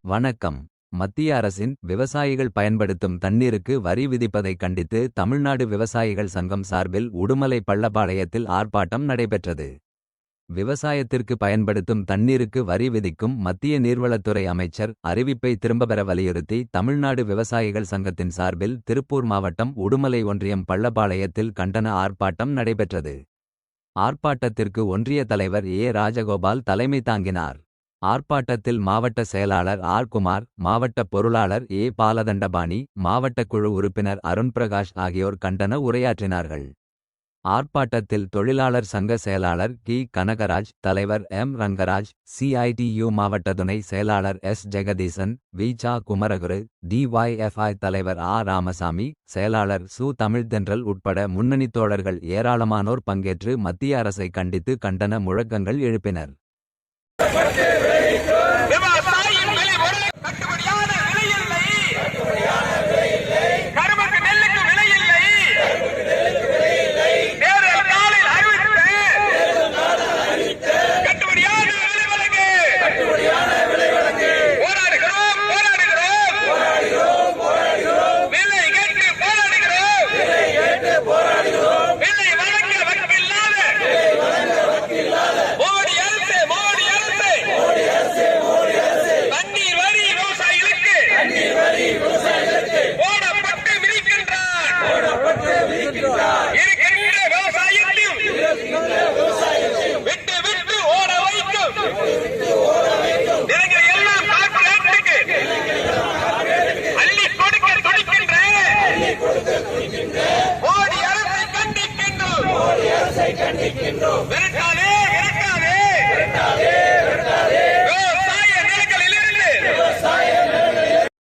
வணக்கம். மத்திய அரசின் விவசாயிகள் பயன்படுத்தும் தண்ணீருக்கு வரி விதிப்பதை கண்டித்து தமிழ்நாடு விவசாயிகள் சங்கம் சார்பில் உடுமலை பள்ளப்பாளையத்தில் ஆர்ப்பாட்டம் நடைபெற்றது. விவசாயத்திற்கு பயன்படுத்தும் தண்ணீருக்கு வரி விதிக்கும் மத்திய நீர்வளத்துறை அமைச்சர் அறிவிப்பை திரும்பப்பெற வலியுறுத்தி தமிழ்நாடு விவசாயிகள் சங்கத்தின் சார்பில் திருப்பூர் மாவட்டம் உடுமலை ஒன்றியம் பள்ளப்பாளையத்தில் கண்டன ஆர்ப்பாட்டம் நடைபெற்றது. ஆர்ப்பாட்டத்திற்கு ஒன்றிய தலைவர் ஏ. ராஜகோபால் தலைமை தாங்கினார். ஆர்ப்பாட்டத்தில் மாவட்ட செயலாளர் ஆர். குமார், மாவட்ட பொருளாளர் ஏ. பாலதண்டபாணி, மாவட்ட குழு உறுப்பினர் அருண்பிரகாஷ் ஆகியோர் கண்டன உரையாற்றினார்கள். ஆர்ப்பாட்டத்தில் தொழிலாளர் சங்க செயலாளர் கி. கனகராஜ், தலைவர் எம். ரங்கராஜ், CITU மாவட்ட துணை செயலாளர் எஸ். ஜெகதீசன், வி. சா. குமரகுரு, DYFI தலைவர் ஆ. ராமசாமி, செயலாளர் சு. தமிழ்தென்றல் உட்பட முன்னணி தோழர்கள் ஏராளமானோர் பங்கேற்று மத்திய அரசை கண்டித்து கண்டன முழக்கங்கள் எழுப்பினர். கண்டிக்கின்றோம்.